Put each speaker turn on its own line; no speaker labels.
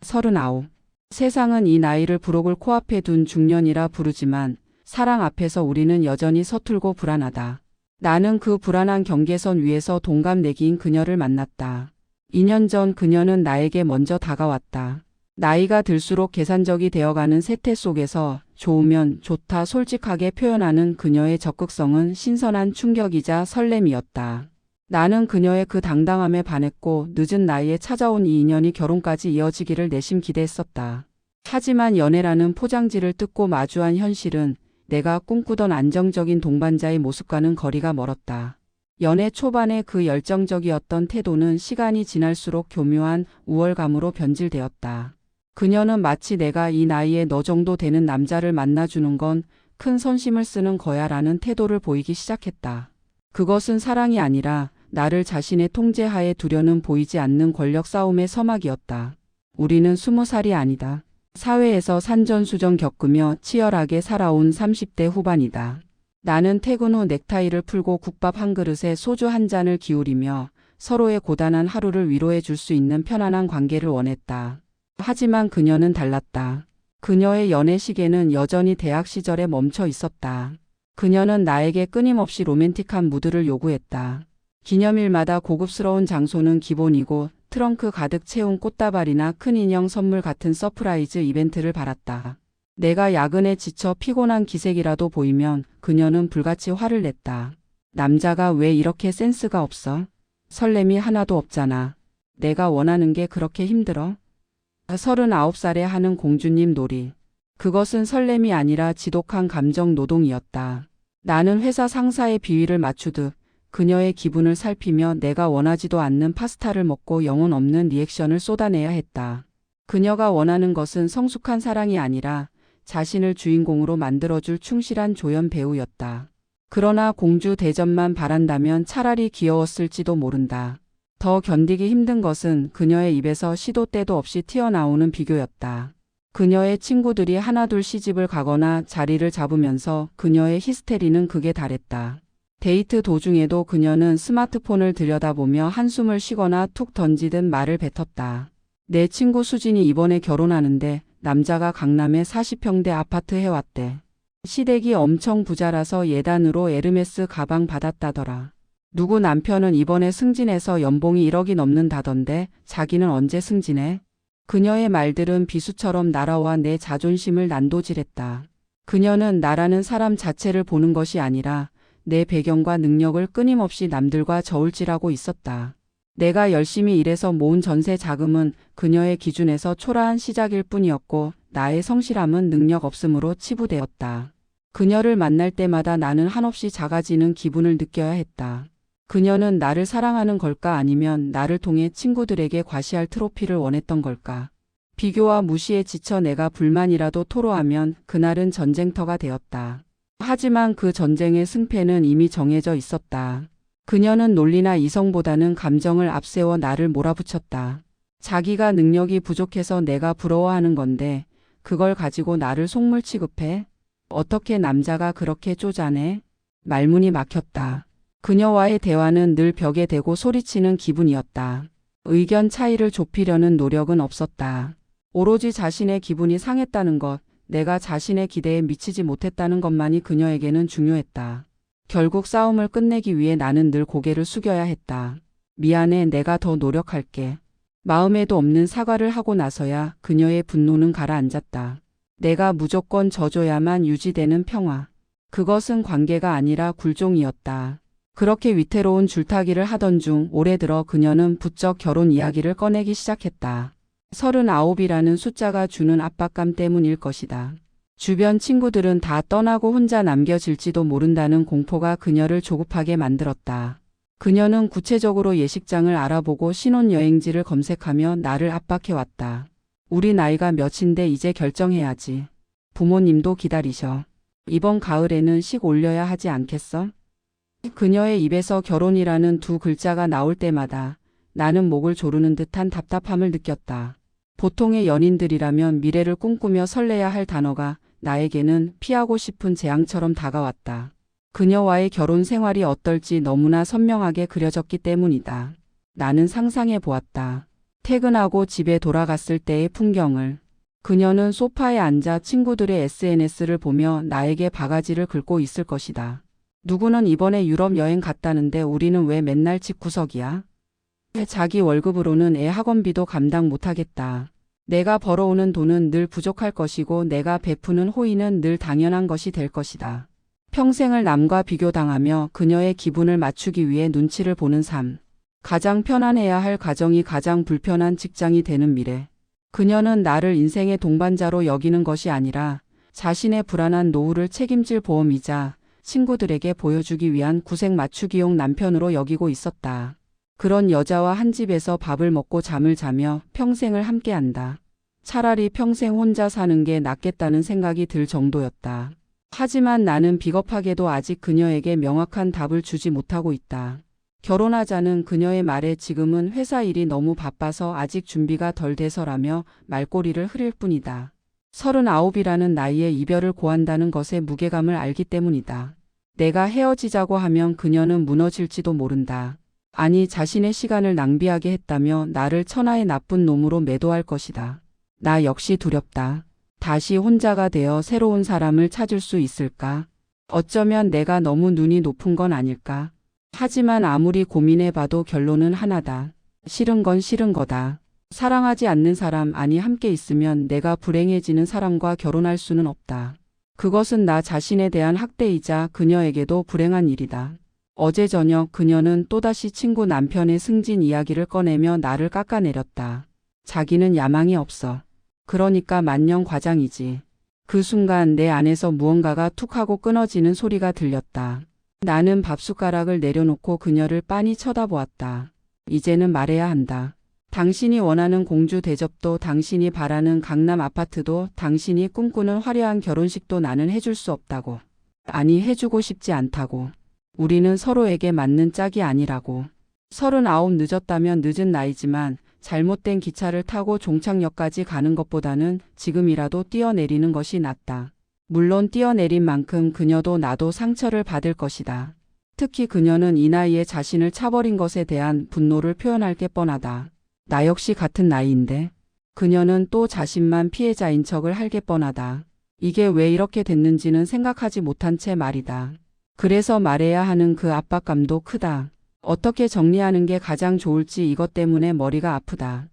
39. 세상은 이 나이를 부록을 코앞에 둔 중년이라 부르지만 사랑 앞에서 우리는 여전히 서툴고 불안하다. 나는 그 불안한 경계선 위에서 동갑내기인 그녀를 만났다. 2년 전 그녀는 나에게 먼저 다가왔다. 나이가 들수록 계산적이 되어가는 세태 속에서 좋으면 좋다 솔직하게 표현하는 그녀의 적극성은 신선한 충격이자 설렘이었다. 나는 그녀의 그 당당함에 반했고 늦은 나이에 찾아온 이 인연이 결혼까지 이어지기를 내심 기대했었다. 하지만 연애라는 포장지를 뜯고 마주한 현실은 내가 꿈꾸던 안정적인 동반자의 모습과는 거리가 멀었다. 연애 초반의 그 열정적이었던 태도는 시간이 지날수록 교묘한 우월감으로 변질되었다. 그녀는 마치 내가 이 나이에 너 정도 되는 남자를 만나주는 건 큰 선심을 쓰는 거야 라는 태도를 보이기 시작했다. 그것은 사랑이 아니라 나를 자신의 통제하에 두려는 보이지 않는 권력 싸움의 서막이었다. 우리는 20살이 아니다. 사회에서 산전수전 겪으며 치열하게 살아온 30대 후반이다. 나는 퇴근 후 넥타이를 풀고 국밥 한 그릇에 소주 한 잔을 기울이며 서로의 고단한 하루를 위로해 줄 수 있는 편안한 관계를 원했다. 하지만 그녀는 달랐다. 그녀의 연애 시계는 여전히 대학 시절에 멈춰 있었다. 그녀는 나에게 끊임없이 로맨틱한 무드를 요구했다. 기념일마다 고급스러운 장소는 기본이고 트렁크 가득 채운 꽃다발이나 큰 인형 선물 같은 서프라이즈 이벤트를 바랐다. 내가 야근에 지쳐 피곤한 기색이라도 보이면 그녀는 불같이 화를 냈다. 남자가 왜 이렇게 센스가 없어? 설렘이 하나도 없잖아. 내가 원하는 게 그렇게 힘들어? 39살에 하는 공주님 놀이. 그것은 설렘이 아니라 지독한 감정 노동이었다. 나는 회사 상사의 비위를 맞추듯 그녀의 기분을 살피며 내가 원하지도 않는 파스타를 먹고 영혼 없는 리액션을 쏟아내야 했다. 그녀가 원하는 것은 성숙한 사랑이 아니라 자신을 주인공으로 만들어줄 충실한 조연 배우였다. 그러나 공주 대접만 바란다면 차라리 귀여웠을지도 모른다. 더 견디기 힘든 것은 그녀의 입에서 시도 때도 없이 튀어나오는 비교였다. 그녀의 친구들이 하나둘 시집을 가거나 자리를 잡으면서 그녀의 히스테리는 극에 달했다. 데이트 도중에도 그녀는 스마트폰을 들여다보며 한숨을 쉬거나 툭 던지듯 말을 뱉었다. 내 친구 수진이 이번에 결혼하는데 남자가 강남에 40평대 아파트 해왔대. 시댁이 엄청 부자라서 예단으로 에르메스 가방 받았다더라. 누구 남편은 이번에 승진해서 연봉이 1억이 넘는다던데 자기는 언제 승진해? 그녀의 말들은 비수처럼 날아와 내 자존심을 난도질했다. 그녀는 나라는 사람 자체를 보는 것이 아니라 내 배경과 능력을 끊임없이 남들과 저울질하고 있었다. 내가 열심히 일해서 모은 전세 자금은 그녀의 기준에서 초라한 시작일 뿐이었고 나의 성실함은 능력 없음으로 치부되었다. 그녀를 만날 때마다 나는 한없이 작아지는 기분을 느껴야 했다. 그녀는 나를 사랑하는 걸까 아니면 나를 통해 친구들에게 과시할 트로피를 원했던 걸까? 비교와 무시에 지쳐 내가 불만이라도 토로하면 그날은 전쟁터가 되었다. 하지만 그 전쟁의 승패는 이미 정해져 있었다. 그녀는 논리나 이성보다는 감정을 앞세워 나를 몰아붙였다. 자기가 능력이 부족해서 내가 부러워하는 건데 그걸 가지고 나를 속물 취급해? 어떻게 남자가 그렇게 쪼잔해? 말문이 막혔다. 그녀와의 대화는 늘 벽에 대고 소리치는 기분이었다. 의견 차이를 좁히려는 노력은 없었다. 오로지 자신의 기분이 상했다는 것, 내가 자신의 기대에 미치지 못했다는 것만이 그녀에게는 중요했다. 결국 싸움을 끝내기 위해 나는 늘 고개를 숙여야 했다. 미안해, 내가 더 노력할게. 마음에도 없는 사과를 하고 나서야 그녀의 분노는 가라앉았다. 내가 무조건 져줘야만 유지되는 평화. 그것은 관계가 아니라 굴종이었다. 그렇게 위태로운 줄타기를 하던 중 올해 들어 그녀는 부쩍 결혼 이야기를 꺼내기 시작했다. 39이라는 숫자가 주는 압박감 때문일 것이다. 주변 친구들은 다 떠나고 혼자 남겨질지도 모른다는 공포가 그녀를 조급하게 만들었다. 그녀는 구체적으로 예식장을 알아보고 신혼여행지를 검색하며 나를 압박해왔다. 우리 나이가 몇인데 이제 결정해야지. 부모님도 기다리셔. 이번 가을에는 식 올려야 하지 않겠어? 그녀의 입에서 결혼이라는 두 글자가 나올 때마다 나는 목을 조르는 듯한 답답함을 느꼈다. 보통의 연인들이라면 미래를 꿈꾸며 설레야 할 단어가 나에게는 피하고 싶은 재앙처럼 다가왔다. 그녀와의 결혼 생활이 어떨지 너무나 선명하게 그려졌기 때문이다. 나는 상상해 보았다. 퇴근하고 집에 돌아갔을 때의 풍경을. 그녀는 소파에 앉아 친구들의 SNS를 보며 나에게 바가지를 긁고 있을 것이다. 누구는 이번에 유럽 여행 갔다는데 우리는 왜 맨날 집구석이야? 자기 월급으로는 애 학원비도 감당 못하겠다. 내가 벌어오는 돈은 늘 부족할 것이고 내가 베푸는 호의는 늘 당연한 것이 될 것이다. 평생을 남과 비교당하며 그녀의 기분을 맞추기 위해 눈치를 보는 삶. 가장 편안해야 할 가정이 가장 불편한 직장이 되는 미래. 그녀는 나를 인생의 동반자로 여기는 것이 아니라 자신의 불안한 노후를 책임질 보험이자 친구들에게 보여주기 위한 구색 맞추기용 남편으로 여기고 있었다. 그런 여자와 한 집에서 밥을 먹고 잠을 자며 평생을 함께한다. 차라리 평생 혼자 사는 게 낫겠다는 생각이 들 정도였다. 하지만 나는 비겁하게도 아직 그녀에게 명확한 답을 주지 못하고 있다. 결혼하자는 그녀의 말에 지금은 회사 일이 너무 바빠서 아직 준비가 덜 돼서라며 말꼬리를 흐릴 뿐이다. 39이라는 나이에 이별을 고한다는 것의 무게감을 알기 때문이다. 내가 헤어지자고 하면 그녀는 무너질지도 모른다. 아니 자신의 시간을 낭비하게 했다며 나를 천하의 나쁜 놈으로 매도할 것이다. 나 역시 두렵다. 다시 혼자가 되어 새로운 사람을 찾을 수 있을까? 어쩌면 내가 너무 눈이 높은 건 아닐까? 하지만 아무리 고민해봐도 결론은 하나다. 싫은 건 싫은 거다. 사랑하지 않는 사람 아니 함께 있으면 내가 불행해지는 사람과 결혼할 수는 없다. 그것은 나 자신에 대한 학대이자 그녀에게도 불행한 일이다. 어제 저녁 그녀는 또다시 친구 남편의 승진 이야기를 꺼내며 나를 깎아내렸다. 자기는 야망이 없어. 그러니까 만년 과장이지. 그 순간 내 안에서 무언가가 툭 하고 끊어지는 소리가 들렸다. 나는 밥숟가락을 내려놓고 그녀를 빤히 쳐다보았다. 이제는 말해야 한다. 당신이 원하는 공주 대접도 당신이 바라는 강남 아파트도 당신이 꿈꾸는 화려한 결혼식도 나는 해줄 수 없다고. 아니 해주고 싶지 않다고. 우리는 서로에게 맞는 짝이 아니라고. 39 늦었다면 늦은 나이지만 잘못된 기차를 타고 종착역까지 가는 것보다는 지금이라도 뛰어내리는 것이 낫다. 물론 뛰어내린 만큼 그녀도 나도 상처를 받을 것이다. 특히 그녀는 이 나이에 자신을 차버린 것에 대한 분노를 표현할 게 뻔하다. 나 역시 같은 나이인데. 그녀는 또 자신만 피해자인 척을 할 게 뻔하다. 이게 왜 이렇게 됐는지는 생각하지 못한 채 말이다. 그래서 말해야 하는 그 압박감도 크다. 어떻게 정리하는 게 가장 좋을지 이것 때문에 머리가 아프다.